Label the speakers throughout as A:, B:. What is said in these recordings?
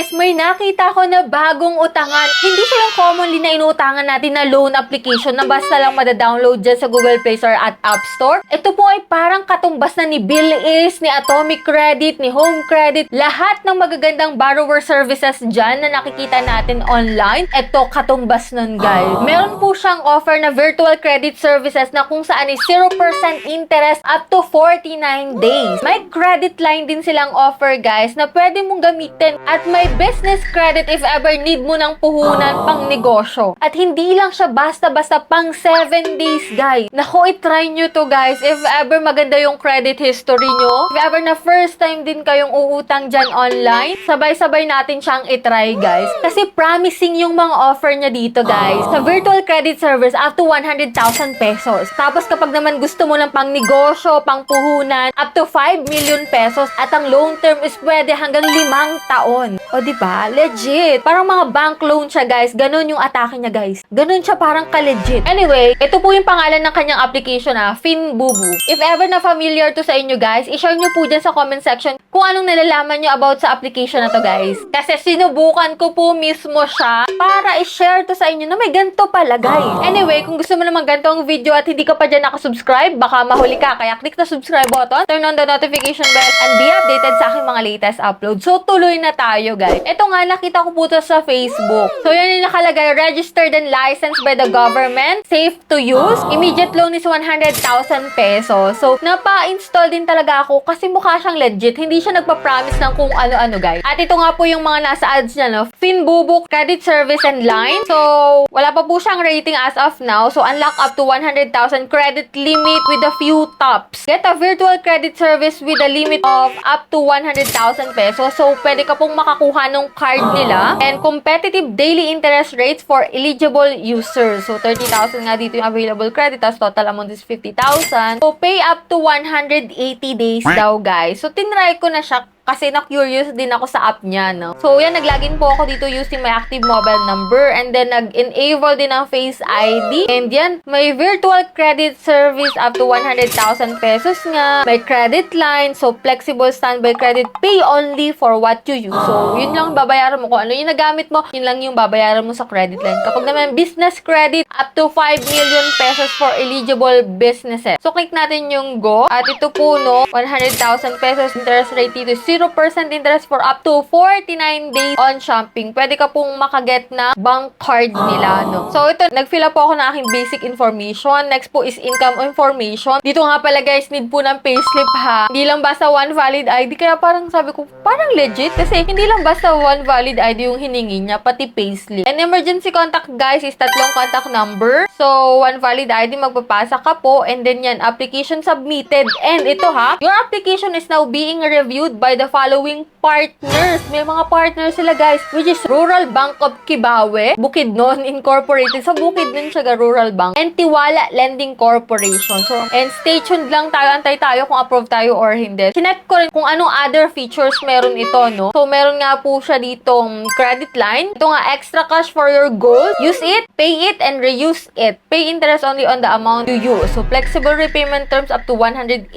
A: guys, may nakita ko na bagong utangan. Hindi siya yung commonly na inuutangan natin na loan application na basta lang madadownload dyan sa Google Play Store at App Store. Ito po ay parang katumbas na ni BillAce, ni Atomic Credit, ni Home Credit. Lahat ng magagandang borrower services dyan na nakikita natin online. Ito, katumbas nun guys. Meron po siyang offer na virtual credit services na kung saan is 0% interest up to 49 days. May credit line din silang offer guys na pwede mong gamitin at may business credit if ever need mo ng puhunan pang negosyo. At hindi lang siya basta-basta pang 7 days guys. Naku, itry nyo to guys if ever maganda yung credit history nyo. If ever na first time din kayong uutang dyan online, sabay-sabay natin siyang itry guys. Kasi promising yung mga offer niya dito guys. Sa virtual credit service up to 100,000 pesos. Tapos kapag naman gusto mo ng pang negosyo, pang puhunan, up to 5 million pesos. At ang loan term is pwede hanggang 5 taon. O diba? Legit. Parang mga bank loan siya guys. Ganon yung atake niya guys. Ganon siya parang ka-legit. Anyway, ito po yung pangalan ng kanyang application Finbubu. If ever na familiar to sa inyo guys, i-share nyo po dyan sa comment section kung anong nalalaman nyo about sa application na to guys. Kasi sinubukan ko po mismo siya para i-share to sa inyo na may ganito pala guys. Anyway, kung gusto mo naman ganitong video at hindi ka pa dyan nakasubscribe, baka mahuli ka. Kaya click na subscribe button, turn on the notification bell, and be updated sa aking mga latest upload. So, tuloy na tayo guys. Ito nga, nakita ko po to sa Facebook. So, yan yung nakalagay, registered and licensed by the government, safe to use, immediate loan is 100,000 pesos. So, napa-install din talaga ako kasi mukha siyang legit. Hindi siya nagpa-promise ng kung ano-ano guys. At ito nga po yung mga nasa ads niya, no? Finbubu Credit Service and Line. So, wala pa po siyang rating as of now. So, unlock up to 100,000 credit limit with a few tops. Get a virtual credit service with a limit of up to 100,000 pesos. So, pwede ka pong makakuha ng card nila. And competitive daily interest rates for eligible users. So, 30,000 nga dito yung available credit. Tapos, total amount is 50,000. So, pay up to 180 days daw, guys. So, tinry ko na siya kasi na-curious din ako sa app niya, no? So, yan, nag-login po ako dito using my active mobile number and then nag-enable din ng Face ID. And yan, may virtual credit service up to 100,000 pesos nga. May credit line, so flexible standby credit, pay only for what you use. So, yun lang babayaran mo. Kung ano yung nagamit mo, yun lang yung babayaran mo sa credit line. Kapag naman business credit, up to 5 million pesos for eligible businesses. So, click natin yung go. At ito po, no, 100,000 pesos interest rate dito, 0% interest for up to 49 days on shopping. Pwede ka pong makaget na bank card nila, no? So, ito, nag-fill up po ako ng aking basic information. Next po is income information. Dito nga pala, guys, need po ng payslip, ha? Hindi lang basta one valid ID. Kaya parang sabi ko, parang legit. Kasi hindi lang basta one valid ID yung hiningi niya, pati payslip. And emergency contact, guys, is 3 contact number. So, one valid ID, magpapasa ka po. And then yan, application submitted. And ito, ha? Your application is now being reviewed by the following partners. May mga partners sila guys, which is Rural Bank of Kibawe, Bukidnon Incorporated. Sa Bukidnon siya Rural Bank, and Tiwala Lending Corporation. So, and stay tuned lang tayo, antay tayo kung approve tayo or hindi. Chinek ko rin kung anong other features meron ito, no? So, meron nga po siya ditong credit line. Ito nga, extra cash for your goals. Use it, pay it, and reuse it. Pay interest only on the amount you use. So, flexible repayment terms up to 180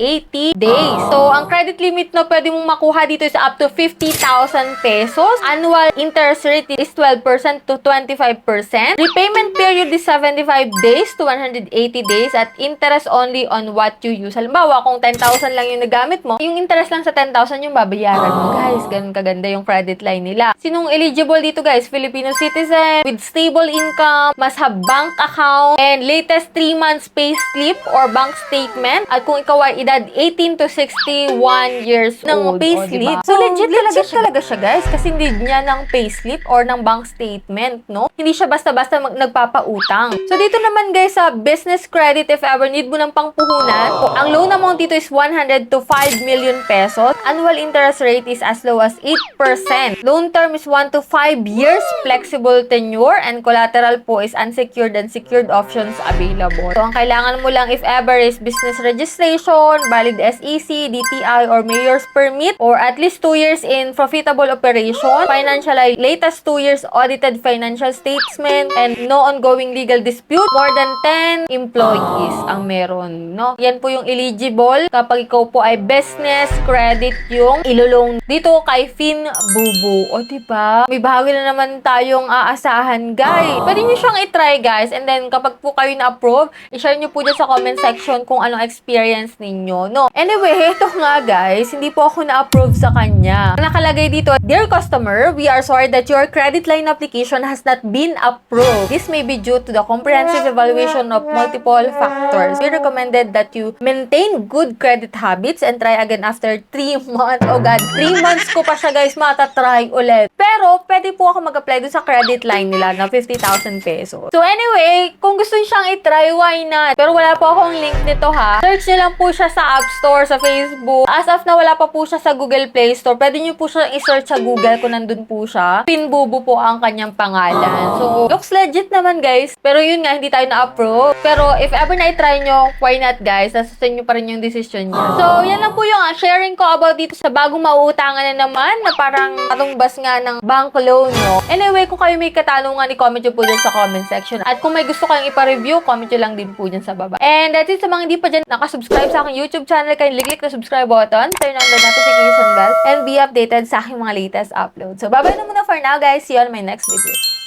A: days. So, ang credit limit na pwede mong makuha dito is up to 50,000 pesos. Annual interest rate is 12% to 25%. Repayment period is 75 days to 180 days at interest only on what you use. Halimbawa, kung 10,000 lang yung nagamit mo, yung interest lang sa 10,000 yung babayaran mo. Guys, ganun kaganda yung credit line nila. Sinong eligible dito guys? Filipino citizen with stable income, must have bank account, and latest 3 months pay slip or bank statement. At kung ikaw ay edad 18 to 61 years old. Payslip. So, legit talaga siya guys. Kasi hindi niya ng payslip or ng bank statement, no? Hindi siya basta-basta nagpapautang. So, dito naman guys sa business credit, if ever need mo ng pangpuhunan, ang loan amount dito is 100 to 5 million pesos. Annual interest rate is as low as 8%. Loan term is 1 to 5 years. Flexible tenure and collateral po is unsecured and secured options available. So, ang kailangan mo lang if ever is business registration, valid SEC, DTI, or mayor's permit, or at least 2 years in profitable operation, financial latest 2 years audited financial statement, and no ongoing legal dispute, more than 10 employees ang meron, no? Yan po yung eligible kapag ikaw po ay business credit yung ilulong dito kay Finbubu. O, diba? May bahagi na naman tayong aasahan, guys. Pwede nyo siyang itry, guys. And then, kapag po kayo na-approve, i-share nyo po dyan sa comment section kung anong experience ninyo, no? Anyway, ito nga, guys. Hindi po ako na-approve sa kanya. Nakalagay dito, "Dear customer, we are sorry that your credit line application has not been approved. This may be due to the comprehensive evaluation of multiple factors. We recommended that you maintain good credit habits and try again after 3 months." Oh God, 3 months ko pa siya, guys, matatry ulit. Pero, pwede po ako mag-apply dun sa credit line nila na 50,000 pesos. So anyway, kung gusto nyo siyang itry, why not? Pero wala po akong link nito, ha. Search nyo lang po siya sa App Store, sa Facebook. As of na wala pa po siya sa Google Play Store, pwede nyo po siya i-search sa Google kung nandun po siya. Finbubu po ang kanyang pangalan. So, looks legit naman, guys. Pero yun nga, hindi tayo na-approve. Pero if ever na-try nyo, why not, guys? Nasusun nyo pa rin yung decision nyo. So, yan lang po yung sharing ko about dito sa bagong mauutangan na naman na parang katumbas nga ng bank loan, no? Anyway, kung kayo may katanungan, i-comment nyo po dyan sa comment section. At kung may gusto kayong ipa-review, comment nyo lang din po dyan sa baba. And that's it, sa mga hindi pa dyan nakasubscribe sa aking YouTube channel, kindly click the subscribe button, turn on the notification bell, and be updated sa aking mga latest uploads. So, bye-bye na muna for now, guys. See you on my next video.